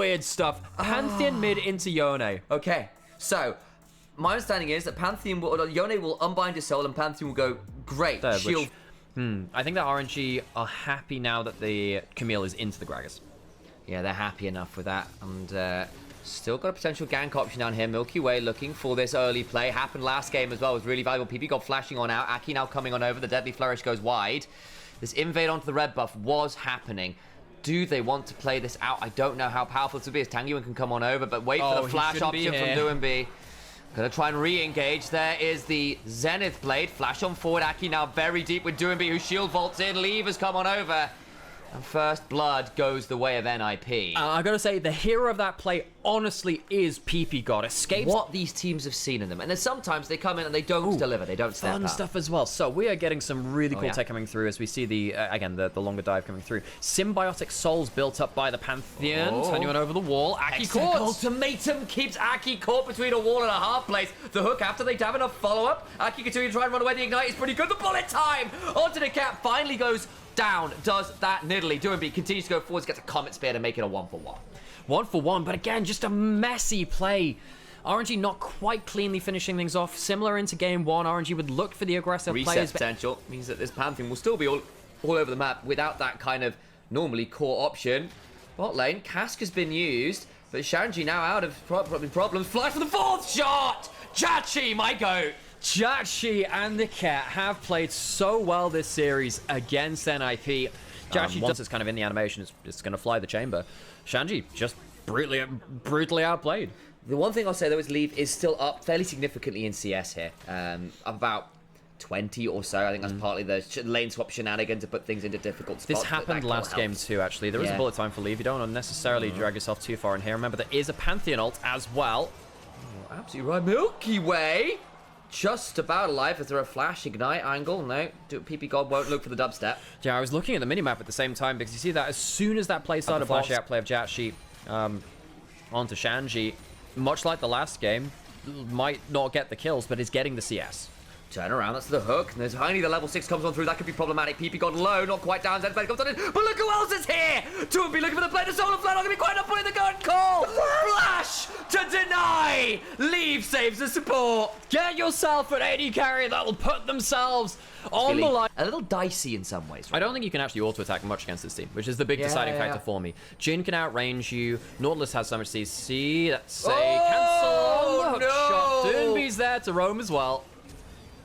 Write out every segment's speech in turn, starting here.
weird stuff. Pantheon mid into Yone. Okay, so my understanding is that Yone will unbind his soul and Pantheon will go, great, shield. I think that RNG are happy now that the Camille is into the Gragas. Yeah, they're happy enough with that. And still got a potential gank option down here. Milky Way looking for this early play. Happened last game as well. It was really valuable. PP got flashing on out. Aki now coming on over. The Deadly Flourish goes wide. This invade onto the red buff was happening. Do they want to play this out? I don't know how powerful this will be as Tangyuan can come on over, but wait for the flash option from Doinby. Gonna try and re-engage. There is the Zenith Blade. Flash on forward. Aki now very deep with Doinby, who shield vaults in. Levers come on over. And first blood goes the way of NIP. I gotta say, the hero of that play honestly is PP God. Escapes. What these teams have seen in them. And then sometimes they come in and they don't deliver. They don't step up. Fun stuff as well. So we are getting some really cool tech coming through as we see the, again, the longer dive coming through. Symbiotic souls built up by the Pantheon. Turning on over the wall. Aki caught. Ultimatum keeps Aki caught between a wall and a hard place. The hook after they have enough follow-up. Aki continues to try and run away. The ignite is pretty good. The bullet time onto the cap finally goes down, does that niddly. Doinby continues to go forwards, gets a Comet Spear to make it a 1-for-1. 1-for-1, but again, just a messy play. RNG not quite cleanly finishing things off. Similar into game one, RNG would look for the aggressive players. Potential means that this Pantheon will still be all over the map without that kind of normally core option. Bot lane, Cask has been used, but Shanji now out of problems. Flies for the fourth shot! Jachi, my goat! Jachi and the Cat have played so well this series against NIP. Jachi, once it's kind of in the animation, it's going to fly the chamber. Shanji just brutally outplayed. The one thing I'll say, though, is Leave is still up fairly significantly in CS here. About 20 or so. I think that's partly the lane swap shenanigan to put things into difficult spots. This happened last game too, actually. There is a bullet time for Leave. You don't unnecessarily drag yourself too far in here. Remember, there is a Pantheon ult as well. Oh, absolutely right. Milky Way! Just about alive. Is there a flash ignite angle? No. PP God won't look for the dubstep. Yeah, I was looking at the minimap at the same time because you see that as soon as that play started, flash out play of Jachi onto Shanji, much like the last game, might not get the kills, but is getting the CS. Turn around, that's the hook. And there's finally the level 6 comes on through. That could be problematic. PP got low, not quite down. Zenblade comes on in. But look who else is here! Doinby looking for the play. The Solar Flare not going to be quite enough point in the gun call. Flash to deny. Leave saves the support. Get yourself an AD carry that will put themselves on the line. A little dicey in some ways. Right? I don't think you can actually auto-attack much against this team, which is the big deciding factor for me. Jhin can outrange you. Nautilus has so much CC. That's a cancel on the hook shot. Doinby's there to roam as well.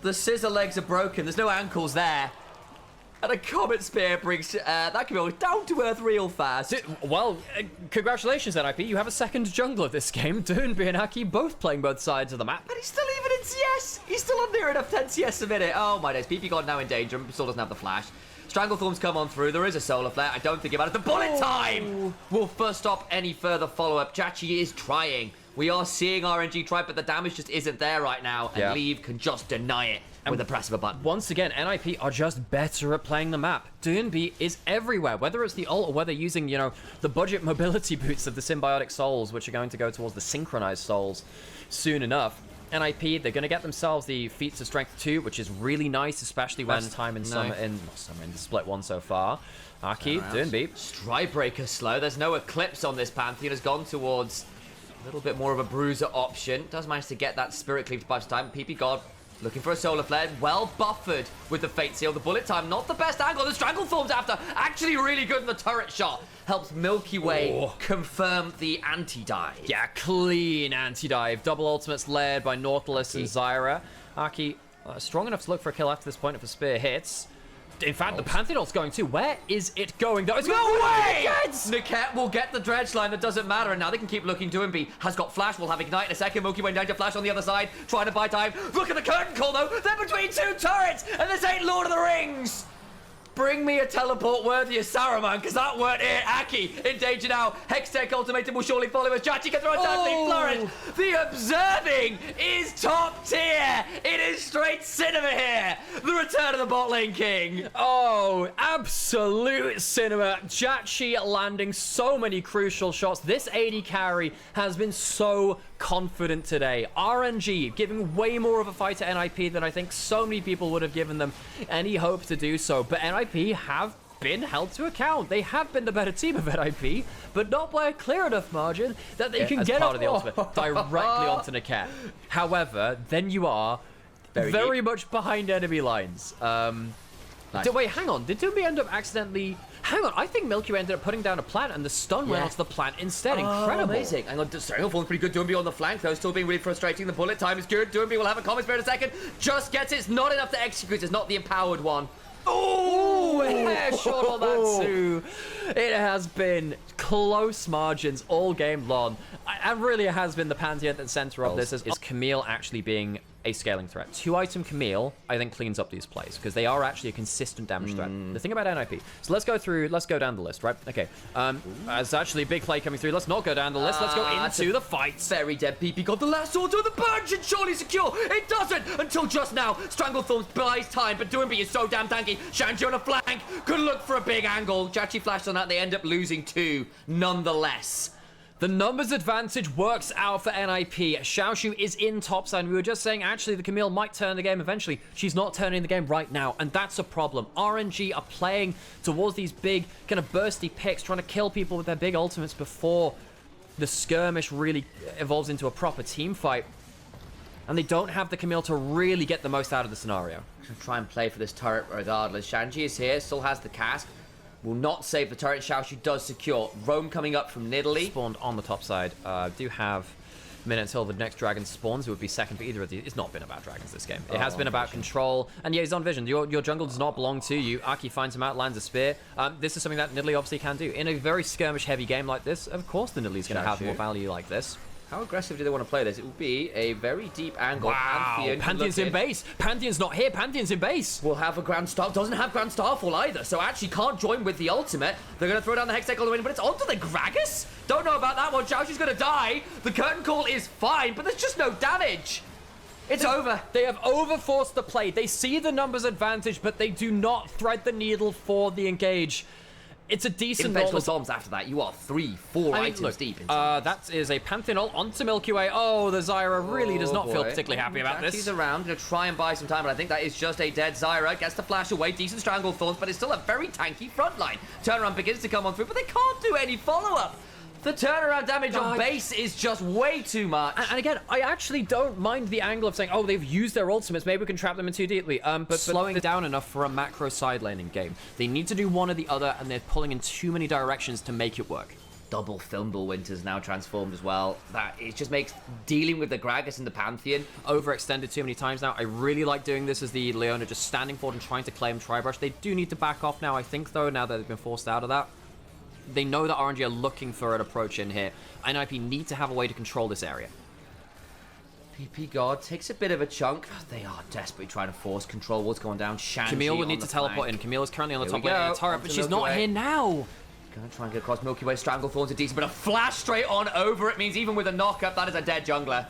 The scissor legs are broken. There's no ankles there. And a Comet Spear brings that can be down to earth real fast. Well, congratulations, NIP. You have a second jungler this game. Doinby and Aki both playing both sides of the map. But he's still even in CS. He's still on near enough 10 CS a minute. Oh my days. PP God now in danger. Still doesn't have the flash. Stranglethorns come on through. There is a Solar Flare. I don't think about it. The bullet time will first stop any further follow-up. Jachi is trying. We are seeing RNG try, but the damage just isn't there right now. And Leave can just deny it with the press of a button. Once again, NIP are just better at playing the map. Doinby is everywhere, whether it's the ult or whether using, you know, the budget mobility boots of the Symbiotic Souls, which are going to go towards the Synchronized Souls soon enough. NIP, they're going to get themselves the Feats of Strength 2, which is really nice, especially when time in the split one so far. Aki, Doinby. Strikebreaker slow. There's no Eclipse on this Pantheon. Has gone towards a little bit more of a bruiser option. Does manage to get that Spirit Cleave by time. PP God looking for a Solar Flare. Well buffered with the Fate Seal. The bullet time, not the best angle. The Stranglethorns after, actually really good in the turret shot. Helps Milky Way confirm the anti-dive. Yeah, clean anti-dive. Double ultimates led by Nautilus and Zyra. Aki strong enough to look for a kill after this point if a spear hits. In fact, the Pantheon ult's going too. Where is it going? Though? No way! Niket will get the dredge line. That doesn't matter. And now they can keep looking. Doinby has got flash. Will have ignite in a second. Milky Way down to flash on the other side. Trying to buy time. Look at the curtain call, though. They're between two turrets. And this ain't Lord of the Rings. Bring me a teleport worthy of Saruman, because that weren't it. Aki in danger now. Hextech ultimatum will surely follow as Jachi can throw a deadly flourish. The observing is top tier. It is straight cinema here. The return of the bot lane king. Oh, absolute cinema. Jachi landing so many crucial shots. This AD carry has been so confident today. RNG giving way more of a fight to NIP than I think so many people would have given them any hope to do so. But NIP have been held to account. They have been the better team of NIP, but not by a clear enough margin that they can get part up of the ultimate directly onto Niket. However, then you are very much behind enemy lines. Nice. Wait, hang on. Did Doomby end up accidentally... Hang on, I think Milky Way ended up putting down a plant and the stun went onto the plant instead. Incredible. Amazing. Hang on, Stranglethorn's pretty good. Doomby on the flank, though, still being really frustrating. The bullet time is good. Doomby will have a combat spear in a second. Just gets it. It's not enough to execute. It's not the empowered one. Oh, hair shot on that too. It has been close margins all game long. And really it has been the Pantheon at the center of this. Is Camille actually being a scaling threat? 2-item Camille, I think, cleans up these plays because they are actually a consistent damage threat. The thing about NIP. So let's go down the list, right? Okay. There's actually a big play coming through. Let's not go down the list. Let's go into the fights. Very dead. PP got the last sword to the bunch and surely secure. It doesn't until just now. Stranglethorn buys time, but Doomby is so damn tanky. Shanji on a flank. Could look for a big angle. Jachi flashed on that. They end up losing 2 nonetheless. The numbers advantage works out for NIP. Xiaoshu is in topside. We were just saying, actually, the Camille might turn the game eventually. She's not turning the game right now, and that's a problem. RNG are playing towards these big, kind of bursty picks, trying to kill people with their big ultimates before the skirmish really evolves into a proper team fight. And they don't have the Camille to really get the most out of the scenario. Try and play for this turret regardless. Shanji is here, still has the cask. Will not save the turret. Xiaoshu does secure. Roam coming up from Nidalee. Spawned on the top side. Do have minutes until the next dragon spawns. It would be second for either of these. It's not been about dragons this game. It has been about control. And yeah, he's on vision. Your jungle does not belong to you. Aki finds him out, lands a spear. This is something that Nidalee obviously can do. In a very skirmish-heavy game like this, of course the Nidalee's going to have more value like this. How aggressive do they want to play this? It will be a very deep angle. Wow, Pantheon's in base. Pantheon's not here. Pantheon's in base. Will have a Grand Star. Doesn't have Grand Starfall either, so actually can't join with the ultimate. They're going to throw down the Hextech all the way in, but it's onto the Gragas? Don't know about that one. Xiaoshu's going to die. The curtain call is fine, but there's just no damage. It's over. They have overforced the play. They see the numbers advantage, but they do not thread the needle for the engage. It's a decent invincible bombs after that. You are 3-4 items deep. That is a Pantheon ult onto Milky Way. Oh, the Zyra really does not feel particularly happy about this. He's around, going to try and buy some time, but I think that is just a dead Zyra. Gets the flash away, decent Stranglethorns, but it's still a very tanky front line. Turnaround begins to come on through, but they can't do any follow-up. The turnaround damage on base is just way too much. And again, I actually don't mind the angle of saying, oh, they've used their ultimates. Maybe we can trap them in too deeply. But slowing down enough for a macro side laning game. They need to do one or the other, and they're pulling in too many directions to make it work. Double Thimble Winter's now transformed as well. That it just makes dealing with the Gragas and the Pantheon overextended too many times now. I really like doing this as the Leona just standing forward and trying to claim Tribrush. They do need to back off now, I think, though, now that they've been forced out of that. They know that RNG are looking for an approach in here. NIP need to have a way to control this area. PP God takes a bit of a chunk. They are desperately trying to force control. What's going down? Shanji Camille will need to teleport in. Camille is currently on the top lane of the turret, but she's Milky not here now. Gonna try and get across. Milky Way Stranglethorns are decent, but a flash straight on over it means even with a knock-up, that is a dead jungler.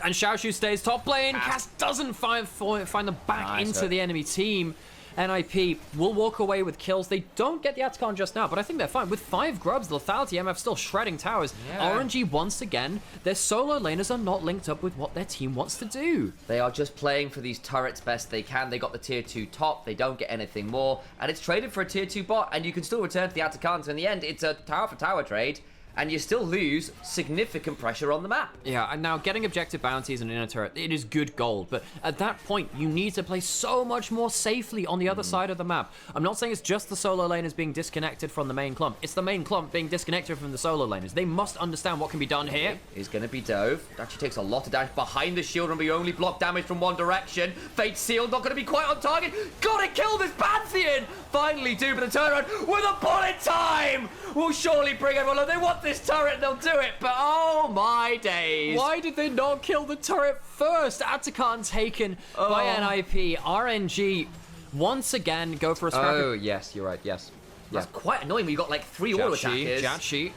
And Xiaoshu stays top lane. Cass doesn't find them back into the enemy team. NIP will walk away with kills. They don't get the Atacon just now, but I think they're fine. With 5 grubs, the Lethality MF still shredding towers. RNG, once again, their solo laners are not linked up with what their team wants to do. They are just playing for these turrets best they can. They got the tier 2 top. They don't get anything more. And it's traded for a tier 2 bot, and you can still return to the Atacon. So in the end, it's a tower for tower trade. And you still lose significant pressure on the map. Yeah, and now getting objective bounties and inner turret, it is good gold. But at that point, you need to play so much more safely on the other side of the map. I'm not saying it's just the solo laners being disconnected from the main clump. It's the main clump being disconnected from the solo laners. They must understand what can be done here. Is going to be Dove. Actually takes a lot of damage behind the shield and we only block damage from one direction. Fate Sealed not going to be quite on target. Gotta kill this Pantheon! Finally do, but the turnaround with a bullet time will surely bring everyone up. They want this turret, they'll do it, but oh my days. Why did they not kill the turret first? Atacon taken by NIP. RNG once again go for a scrap. Oh, yes, you're right, yes. That's quite annoying when you got like 3 auto attackers. Jachi.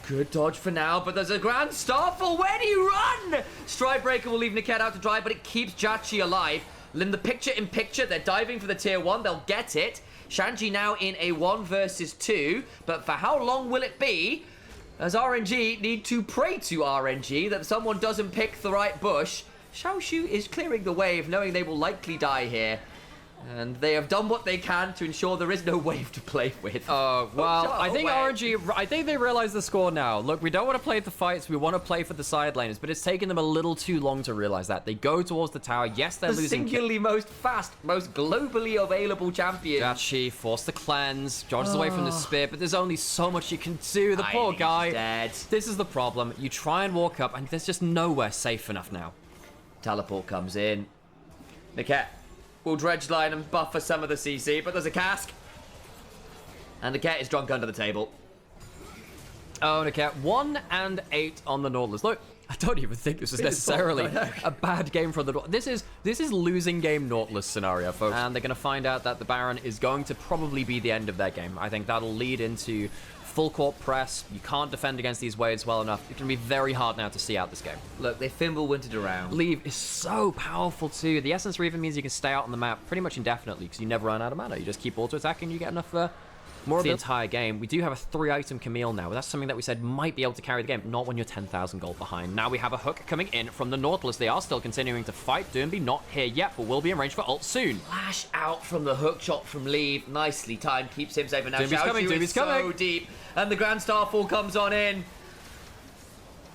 Good dodge for now, but there's a Grand Starfall. Where do you run? Stride Breaker will leave Niket out to dry, but it keeps Jachi alive. In the picture, they're diving for the tier 1. They'll get it. Shanji now in a 1 versus 2, but for how long will it be? As RNG need to pray to RNG that someone doesn't pick the right bush. Xiaoshu is clearing the wave, knowing they will likely die here. And they have done what they can to ensure there is no wave to play with. Oh, well, I think away. RNG, I think they realize the score now. Look, we don't want to play the fights, we want to play for the side laners, but it's taken them a little too long to realize that. They go towards the tower. Yes, they're The losing. singularly most fast, most globally available champion. Dachi forced the cleanse, dodges away from the spear, but there's only so much you can do. The poor guy. Dead. This is the problem. You try and walk up, and there's just nowhere safe enough now. Teleport comes in. Niket will dredge line and buffer some of the CC, but there's a cask. And Niket is drunk under the table. Oh, Niket, 1 and 8 on the Nautilus. Look, I don't even think this is necessarily a bad game for the Nautilus. This is losing game Nautilus scenario, folks. And they're going to find out that the Baron is going to probably be the end of their game. I think that'll lead into full court press. You can't defend against these waves well enough. It's going to be very hard now to see out this game. Look, they Fimble wintered around. Leave is so powerful too. The Essence Reaver means you can stay out on the map pretty much indefinitely because you never run out of mana. You just keep auto-attacking, you get enough more of the entire game. We do have a 3-item Camille now. That's something that we said might be able to carry the game. Not when you're 10,000 gold behind. Now we have a hook coming in from the Nautilus. They are still continuing to fight. Doomby not here yet, but will be in range for ult soon. Flash out from the hook shot from Leave. Nicely timed. Keeps him safe. And now Doomby's coming, Doomby's coming. So deep. And the Grand Starfall comes on in.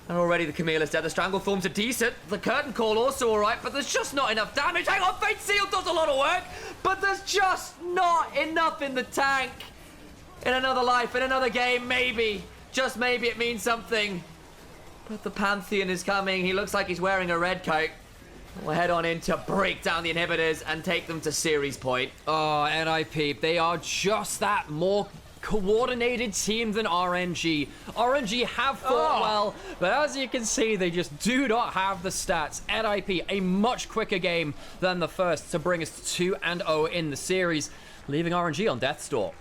And already the Camille is dead. The Stranglethorns are decent. The Curtain Call also alright, but there's just not enough damage. Hang on, Fate Seal does a lot of work, but there's just not enough in the tank. In another life, in another game, maybe. Just maybe it means something. But the Pantheon is coming. He looks like he's wearing a red coat. We'll head on in to break down the inhibitors and take them to series point. Oh, NIP, they are just that more coordinated team than RNG. RNG have fought well, but as you can see, they just do not have the stats. NIP, a much quicker game than the first to bring us to 2-0 in the series, leaving RNG on death's door.